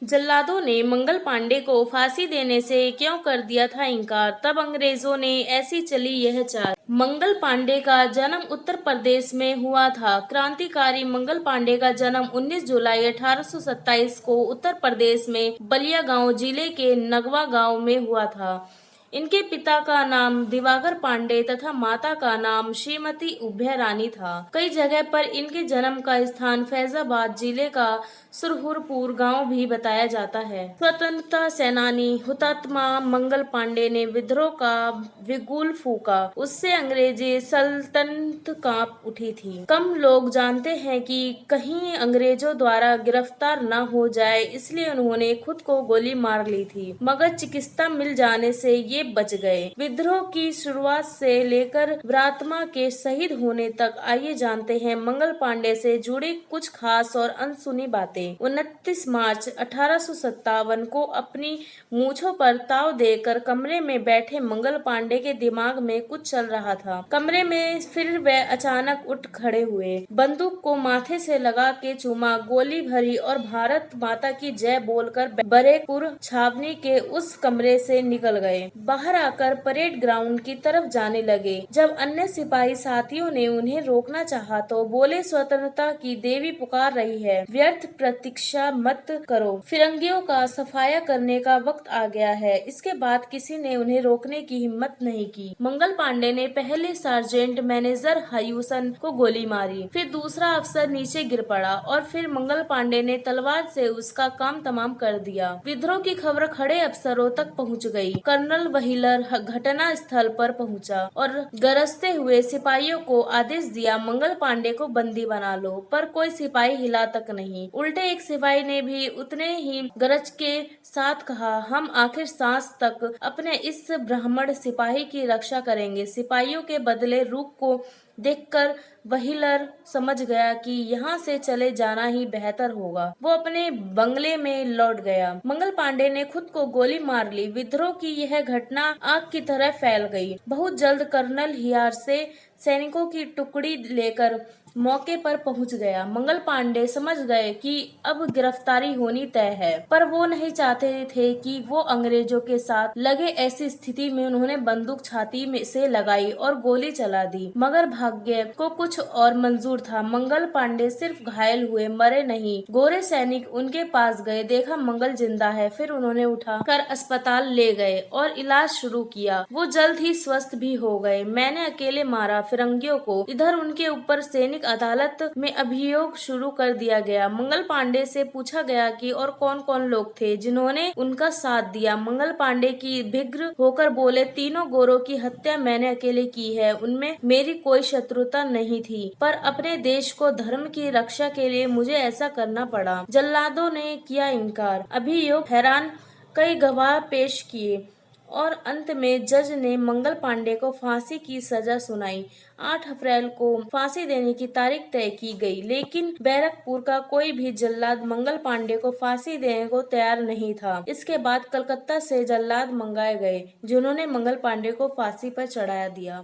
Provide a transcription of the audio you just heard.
जल्लादों ने मंगल पांडे को फांसी देने से क्यों कर दिया था इनकार, तब अंग्रेजों ने ऐसी चली यह चाल। मंगल पांडे का जन्म उत्तर प्रदेश में हुआ था। क्रांतिकारी मंगल पांडे का जन्म 19 जुलाई 1827 को उत्तर प्रदेश में बलिया गांव जिले के नगवा गांव में हुआ था। इनके पिता का नाम दिवाकर पांडे तथा माता का नाम श्रीमती उभय रानी था। कई जगह पर इनके जन्म का स्थान फैजाबाद जिले का सुरहुरपुर गांव भी बताया जाता है। स्वतंत्रता सेनानी हुतात्मा मंगल पांडे ने विद्रोह का बिगुल फूंका, उससे अंग्रेजी सल्तनत कांप उठी थी। कम लोग जानते हैं कि कहीं अंग्रेजों द्वारा गिरफ्तार न हो जाए, इसलिए उन्होंने खुद को गोली मार ली थी, मगर चिकित्सा मिल जाने से ये बच गए। विद्रोह की शुरुआत से लेकर वीरात्मा के शहीद होने तक आइए जानते हैं मंगल पांडे से जुड़ी कुछ खास और अनसुनी बातें। 29 मार्च 1857 को अपनी मूंछों पर ताव देकर कमरे में बैठे मंगल पांडे के दिमाग में कुछ चल रहा था। कमरे में फिर वे अचानक उठ खड़े हुए, बंदूक को माथे से लगा के चूमा, गोली भरी और भारत माता की जय बोलकर बरेकपुर छावनी के उस कमरे से निकल गए। बाहर आकर परेड ग्राउंड की तरफ जाने लगे। जब अन्य सिपाही साथियों ने उन्हें रोकना चाहा तो बोले, स्वतंत्रता की देवी पुकार रही है, व्यर्थ प्रतीक्षा मत करो, फिरंगियों का सफाया करने का वक्त आ गया है। इसके बाद किसी ने उन्हें रोकने की हिम्मत नहीं की। मंगल पांडे ने पहले सार्जेंट मैनेजर हयूसन को गोली मारी, फिर दूसरा अफसर नीचे गिर पड़ा और फिर मंगल पांडे ने तलवार से उसका काम तमाम कर दिया। विद्रोह की खबर खड़े अफसरों तक पहुंच गई। कर्नल व्हीलर घटना स्थल पर पहुंचा और गरजते हुए सिपाहियों को आदेश दिया, मंगल पांडे को बंदी बना लो, पर कोई सिपाही हिला तक नहीं। उल्टे एक सिपाही ने भी उतने ही गरज के साथ कहा, हम आखिर सांस तक अपने इस ब्राह्मण सिपाही की रक्षा करेंगे। सिपाहियों के बदले रुख को देखकर व्हीलर समझ गया कि यहाँ से चले जाना ही बेहतर होगा। वो अपने बंगले में लौट गया। मंगल पांडे ने खुद को गोली मार ली। विद्रोह की यह घटना आग की तरह फैल गई। बहुत जल्द कर्नल हियार से सैनिकों की टुकड़ी लेकर मौके पर पहुंच गया। मंगल पांडे समझ गए कि अब गिरफ्तारी होनी तय है, पर वो नहीं चाहते थे कि वो अंग्रेजों के साथ लगे। ऐसी स्थिति में उन्होंने बंदूक छाती में से लगाई और गोली चला दी, मगर भाग्य को कुछ और मंजूर था। मंगल पांडे सिर्फ घायल हुए, मरे नहीं। गोरे सैनिक उनके पास गए, देखा मंगल जिंदा है, फिर उन्होंने उठा कर अस्पताल ले गए और इलाज शुरू किया। वो जल्द ही स्वस्थ भी हो गए। मैंने अकेले मारा फिरंगियों को। इधर उनके ऊपर सैनिक अदालत में अभियोग शुरू कर दिया गया। मंगल पांडे से पूछा गया कि और कौन कौन लोग थे जिन्होंने उनका साथ दिया। मंगल पांडे की व्यग्र होकर बोले, तीनों गोरों की हत्या मैंने अकेले की है, उनमें मेरी कोई शत्रुता नहीं थी, पर अपने देश को धर्म की रक्षा के लिए मुझे ऐसा करना पड़ा। जल्लादों ने किया इनकार। अभियोग हैरान कई गवाह पेश किए और अंत में जज ने मंगल पांडे को फांसी की सजा सुनाई। 8 अप्रैल को फांसी देने की तारीख तय की गई, लेकिन बैरकपुर का कोई भी जल्लाद मंगल पांडे को फांसी देने को तैयार नहीं था। इसके बाद कलकत्ता से जल्लाद मंगाए गए, जिन्होंने मंगल पांडे को फांसी पर चढ़ा दिया।